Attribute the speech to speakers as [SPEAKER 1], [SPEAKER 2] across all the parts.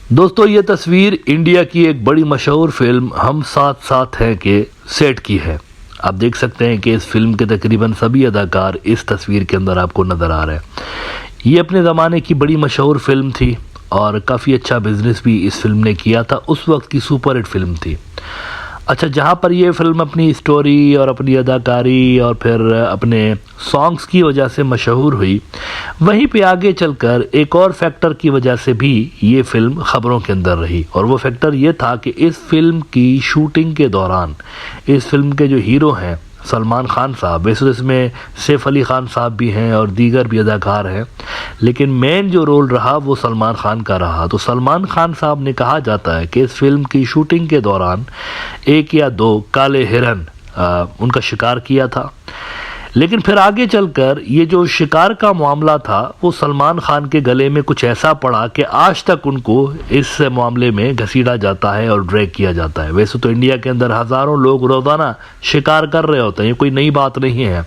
[SPEAKER 1] दोस्तों ये तस्वीर इंडिया की एक बड़ी मशहूर फिल्म हम साथ साथ हैं के सेट की है। आप देख सकते हैं कि इस फिल्म के तकरीबन सभी अदाकार इस तस्वीर के अंदर आपको नज़र आ रहे हैं। ये अपने ज़माने की बड़ी मशहूर फिल्म थी और काफ़ी अच्छा बिजनेस भी इस फिल्म ने किया था। उस वक्त की सुपर हिट फिल्म थी। अच्छा, जहाँ पर ये फिल्म अपनी स्टोरी और अपनी अदाकारी और फिर अपने सॉन्ग्स की वजह से मशहूर हुई, वहीं पे आगे चलकर एक और फैक्टर की वजह से भी ये फिल्म खबरों के अंदर रही। और वो फैक्टर ये था कि इस फिल्म की शूटिंग के दौरान इस फिल्म के जो हीरो हैं सलमान खान साहब, वैसे इसमें सैफ अली खान साहब भी हैं और दीगर भी अदाकार हैं, लेकिन मेन जो रोल रहा वो सलमान खान का रहा। तो सलमान खान साहब ने कहा जाता है कि इस फिल्म की शूटिंग के दौरान एक या दो काले हिरन उनका शिकार किया था। लेकिन फिर आगे चलकर ये जो शिकार का मामला था वो सलमान खान के गले में कुछ ऐसा पड़ा कि आज तक उनको इस मामले में घसीटा जाता है और ड्रैग किया जाता है। वैसे तो इंडिया के अंदर हज़ारों लोग रोज़ाना शिकार कर रहे होते हैं, ये कोई नई बात नहीं है,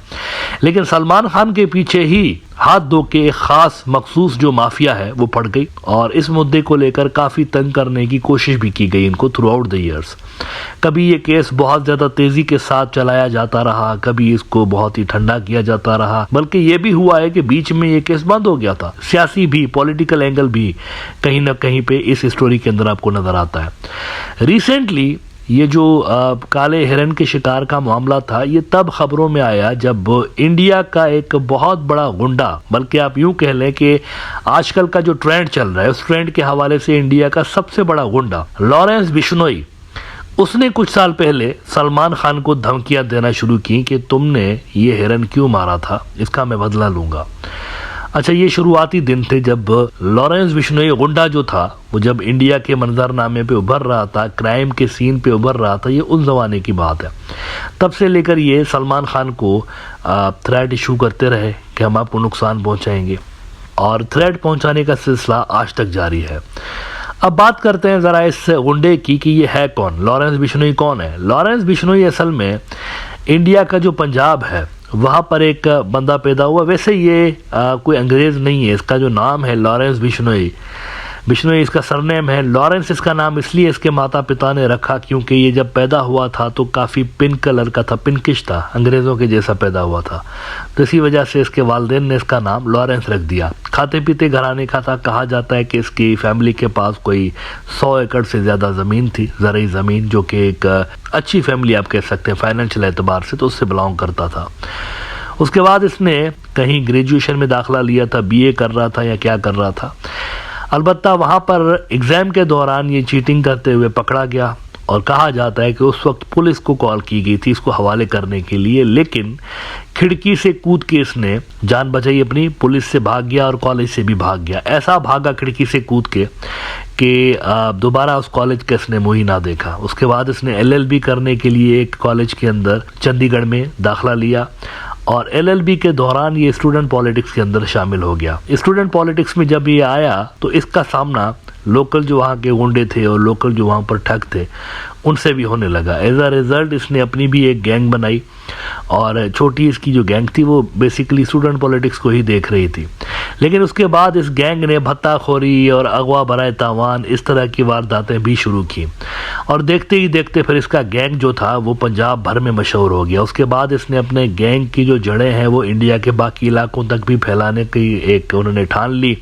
[SPEAKER 1] लेकिन सलमान खान के पीछे ही हाथ धो के एक खास मखसूस जो माफिया है वो पड़ गई और इस मुद्दे को लेकर काफ़ी तंग करने की कोशिश भी की गई इनको थ्रू आउट द ईयर्स। कभी ये केस बहुत ज़्यादा तेज़ी के साथ चलाया जाता रहा, कभी इसको बहुत ही ठंडा किया जाता रहा, बल्कि ये भी हुआ है कि बीच में ये केस बंद हो गया था। सियासी भी, पॉलिटिकल एंगल भी कहीं ना कहीं पे इस स्टोरी के अंदर आपको नज़र आता है। रिसेंटली ये जो काले हिरन के शिकार का मामला था ये तब खबरों में आया जब इंडिया का एक बहुत बड़ा गुंडा, बल्कि आप यूं कह लें कि आजकल का जो ट्रेंड चल रहा है उस ट्रेंड के हवाले से इंडिया का सबसे बड़ा गुंडा लॉरेंस बिश्नोई, उसने कुछ साल पहले सलमान खान को धमकियां देना शुरू की कि तुमने ये हिरन क्यों मारा था, इसका मैं बदला लूंगा। अच्छा, ये शुरुआती दिन थे जब लॉरेंस बिश्नोई गुंडा जो था वो जब इंडिया के मंजरनामे पे उभर रहा था, क्राइम के सीन पे उभर रहा था। ये उस जमाने की बात है। तब से लेकर ये सलमान खान को थ्रेट इशू करते रहे कि हम आपको नुकसान पहुंचाएंगे और थ्रेट पहुंचाने का सिलसिला आज तक जारी है। अब बात करते हैं ज़रा इस गुंडे की कि ये है कौन, लॉरेंस बिश्नोई कौन है। लॉरेंस बिश्नोई असल में इंडिया का जो पंजाब है वहाँ पर एक बंदा पैदा हुआ। वैसे ये कोई अंग्रेज़ नहीं है, इसका जो नाम है लॉरेंस बिश्नोई, बिश्नोई इसका सरनेम है। लॉरेंस इसका नाम इसलिए इसके माता पिता ने रखा क्योंकि ये जब पैदा हुआ था तो काफ़ी पिंक कलर का था, पिंकिश था, अंग्रेज़ों के जैसा पैदा हुआ था, तो इसी वजह से इसके वालिदैन ने इसका नाम लॉरेंस रख दिया। खाते पीते घराने का था। कहा जाता है कि इसकी फैमिली के पास कोई 100 एकड़ से ज़्यादा ज़मीन थी, ज़रूरी ज़मीन, जो कि एक अच्छी फैमिली आप कह सकते हैं फाइनेंशियल एतबार से, तो उससे बिलोंग करता था। उसके बाद इसने कहीं ग्रेजुएशन में दाखिला लिया था, BA कर रहा था या क्या कर रहा था। अलबत्ता वहाँ पर एग्ज़ाम के दौरान ये चीटिंग करते हुए पकड़ा गया और कहा जाता है कि उस वक्त पुलिस को कॉल की गई थी इसको हवाले करने के लिए, लेकिन खिड़की से कूद के इसने जान बचाई अपनी, पुलिस से भाग गया और कॉलेज से भी भाग गया। ऐसा भागा खिड़की से कूद के कि दोबारा उस कॉलेज का इसने मुंह ही ना देखा। उसके बाद इसने LLB करने के लिए एक कॉलेज के अंदर चंडीगढ़ में दाखिला लिया और LLB के दौरान ये स्टूडेंट पॉलिटिक्स के अंदर शामिल हो गया। स्टूडेंट पॉलिटिक्स में जब ये आया तो इसका सामना लोकल जो वहाँ के गुंडे थे और लोकल जो वहाँ पर ठग थे उनसे भी होने लगा। एज अ रिज़ल्ट इसने अपनी भी एक गैंग बनाई और छोटी इसकी जो गैंग थी वो बेसिकली स्टूडेंट पॉलिटिक्स को ही देख रही थी। लेकिन उसके बाद इस गैंग ने भत्ताखोरी और अगवा बराए तावान इस तरह की वारदातें भी शुरू की और देखते ही देखते फिर इसका गैंग जो था वो पंजाब भर में मशहूर हो गया। उसके बाद इसने अपने गैंग की जो जड़ें हैं वो इंडिया के बाकी इलाकों तक भी फैलाने की एक उन्होंने ठान ली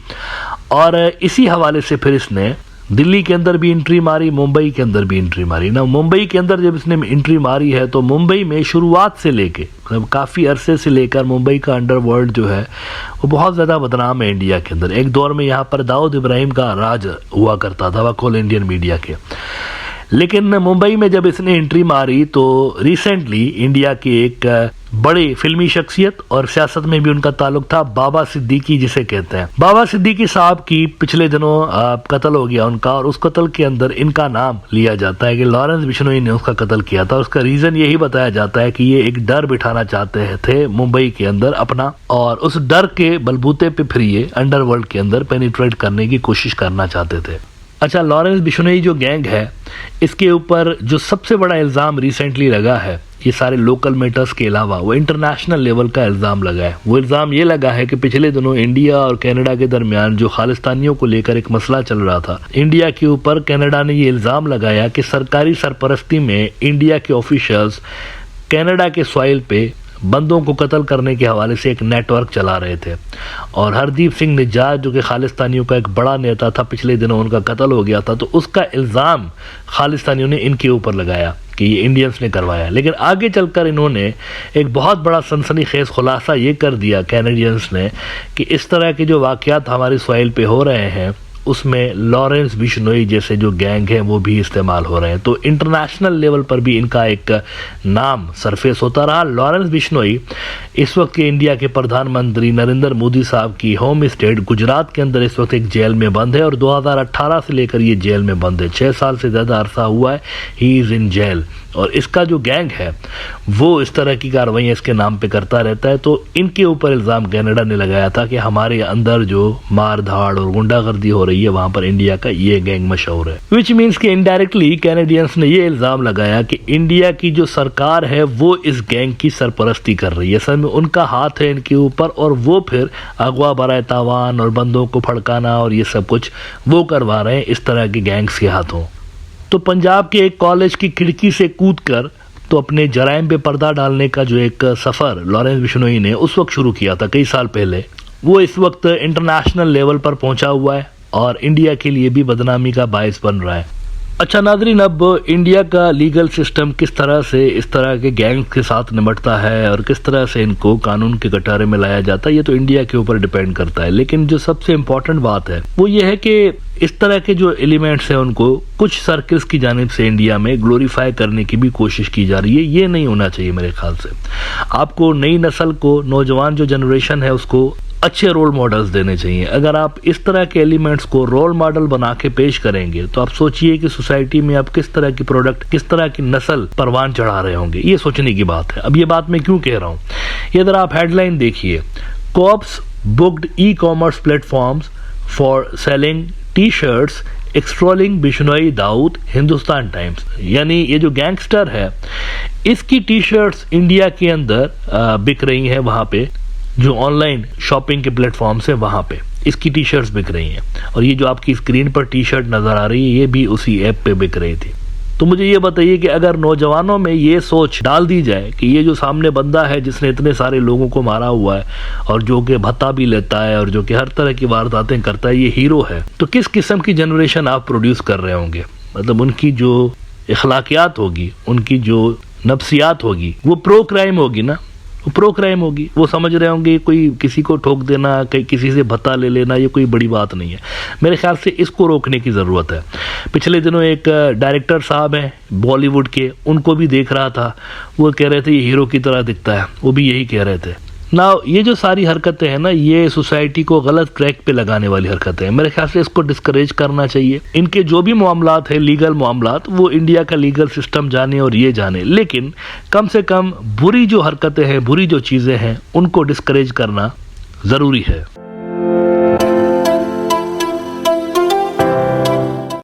[SPEAKER 1] और इसी हवाले से फिर इसने दिल्ली के अंदर भी एंट्री मारी, मुंबई के अंदर भी एंट्री मारी ना। मुंबई के अंदर जब इसने एंट्री मारी है तो मुंबई में शुरुआत से लेके मतलब काफ़ी अरसे से लेकर मुंबई का अंडरवर्ल्ड जो है वो बहुत ज़्यादा बदनाम है इंडिया के अंदर। एक दौर में यहाँ पर दाऊद इब्राहिम का राज हुआ करता था वकोल इंडियन मीडिया के। लेकिन मुंबई में जब इसने एंट्री मारी तो रिसेंटली इंडिया के एक बड़े फिल्मी शख्सियत और सियासत में भी उनका ताल्लुक था, बाबा सिद्दीकी जिसे कहते हैं। बाबा सिद्दीकी साहब की पिछले दिनों कत्ल हो गया उनका और उस कत्ल के अंदर इनका नाम लिया जाता है कि लॉरेंस बिश्नोई ने उसका कत्ल किया था। उसका रीज़न यही बताया जाता है कि ये एक डर बिठाना चाहते थे मुंबई के अंदर अपना और उस डर के बलबूते पे फिर ये अंडरवर्ल्ड के अंदर पेनिट्रेट करने की कोशिश करना चाहते थे। अच्छा, लॉरेंस बिश्नोई जो गैंग है, इसके ऊपर जो सबसे बड़ा इल्ज़ाम रिसेंटली लगा है, ये सारे लोकल मैटर्स के अलावा वो इंटरनेशनल लेवल का इल्ज़ाम लगा है। वो इल्ज़ाम ये लगा है कि पिछले दिनों इंडिया और कनाडा के दरमियान जो खालिस्तानियों को लेकर एक मसला चल रहा था, इंडिया के ऊपर कनाडा ने ये इल्ज़ाम लगाया कि सरकारी सरपरस्ती में इंडिया के ऑफिशियल्स कनाडा के सॉइल पे बंदों को कत्ल करने के हवाले से एक नेटवर्क चला रहे थे। और हरदीप सिंह निज्जार जो कि खालिस्तानियों का एक बड़ा नेता था, पिछले दिनों उनका कत्ल हो गया था, तो उसका इल्ज़ाम खालिस्तानियों ने इनके ऊपर लगाया कि ये इंडियंस ने करवाया। लेकिन आगे चलकर इन्होंने एक बहुत बड़ा सनसनीखेज खुलासा ये कर दिया कैनेडियंस ने कि इस तरह के जो वाक़यात हमारी सॉइल पे हो रहे हैं उसमें लॉरेंस बिश्नोई जैसे जो गैंग हैं वो भी इस्तेमाल हो रहे हैं। तो इंटरनेशनल लेवल पर भी इनका एक नाम सरफेस होता रहा। लॉरेंस बिश्नोई इस वक्त के इंडिया के प्रधानमंत्री नरेंद्र मोदी साहब की होम स्टेट गुजरात के अंदर इस वक्त एक जेल में बंद है और 2018 से लेकर ये जेल में बंद है। 6 साल से ज़्यादा अरसा हुआ है ही इज़ इन जेल। और इसका जो गैंग है वो इस तरह की कार्रवाइयाँ इसके नाम पे करता रहता है। तो इनके ऊपर इल्ज़ाम कनाडा ने लगाया था कि हमारे अंदर जो मार धाड़ और गुंडागर्दी हो रही है वहाँ पर इंडिया का ये गैंग मशहूर है। विच मीन्स कि इनडायरेक्टली कैनेडियंस ने ये इल्ज़ाम लगाया कि इंडिया की जो सरकार है वो इस गैंग की सरपरस्ती कर रही है, असल में उनका हाथ है इनके ऊपर और वो फिर अगवा बराए तावान और बंदों को फड़काना और ये सब कुछ वो करवा रहे हैं इस तरह के गैंग्स के हाथों। तो पंजाब के एक कॉलेज की खिड़की से कूदकर तो अपने जराइम पे पर्दा डालने का जो एक सफ़र लॉरेंस बिश्नोई ने उस वक्त शुरू किया था कई साल पहले, वो इस वक्त इंटरनेशनल लेवल पर पहुंचा हुआ है और इंडिया के लिए भी बदनामी का बायस बन रहा है। अच्छा नाज़रीन, अब इंडिया का लीगल सिस्टम किस तरह से इस तरह के गैंग्स के साथ निपटता है और किस तरह से इनको कानून के कटोरे में लाया जाता है, ये तो इंडिया के ऊपर डिपेंड करता है। लेकिन जो सबसे इम्पोर्टेंट बात है वो ये है कि इस तरह के जो एलिमेंट्स हैं उनको कुछ सर्कल्स की जानिब से इंडिया में ग्लोरीफाई करने की भी कोशिश की जा रही है। ये नहीं होना चाहिए मेरे ख्याल से। आपको नई नस्ल को, नौजवान जो जनरेशन है उसको अच्छे रोल मॉडल्स देने चाहिए। अगर आप इस तरह के एलिमेंट्स को रोल मॉडल बना के पेश करेंगे तो आप सोचिए कि सोसाइटी में आप किस तरह की प्रोडक्ट, किस तरह की नस्ल परवान चढ़ा रहे होंगे। ये सोचने की बात है। अब ये बात मैं क्यों कह रहा हूँ, ये अगर आप हेडलाइन देखिए, cops booked e-commerce platforms for selling T-shirts extolling Bishnoi Dawood, Hindustan Times. यानी ये जो गैंगस्टर है इसकी टी शर्ट्स इंडिया के अंदर बिक रही हैं, वहाँ पे जो ऑनलाइन शॉपिंग के प्लेटफॉर्म्स है वहाँ पे इसकी टी शर्ट्स बिक रही हैं। और ये जो आपकी स्क्रीन पर टी शर्ट नज़र आ रही है ये भी उसी ऐप पे बिक रही थी। तो मुझे ये बताइए कि अगर नौजवानों में ये सोच डाल दी जाए कि ये जो सामने बंदा है जिसने इतने सारे लोगों को मारा हुआ है और जो कि भत्ता भी लेता है और जो कि हर तरह की वारदातें करता है, ये हीरो है, तो किस किस्म की जनरेशन आप प्रोड्यूस कर रहे होंगे। मतलब उनकी जो इखलाकियात होगी, उनकी जो नफ्सियात होगी वो प्रो क्राइम होगी ना, प्रो क्राइम होगी। वो समझ रहे होंगे कोई किसी को ठोक देना, किसी से भत्ता ले लेना ये कोई बड़ी बात नहीं है। मेरे ख्याल से इसको रोकने की ज़रूरत है। पिछले दिनों एक डायरेक्टर साहब हैं बॉलीवुड के, उनको भी देख रहा था, वो कह रहे थे ये हीरो की तरह दिखता है, वो भी यही कह रहे थे ना। ये जो सारी हरकतें हैं ना, ये सोसाइटी को गलत ट्रैक पे लगाने वाली हरकतें हैं। मेरे ख्याल से इसको डिस्करेज करना चाहिए। इनके जो भी मामलात है, लीगल मामलात, वो इंडिया का लीगल सिस्टम जाने और ये जाने, लेकिन कम से कम बुरी जो हरकतें हैं, बुरी जो चीज़ें हैं, उनको डिस्करेज करना ज़रूरी है।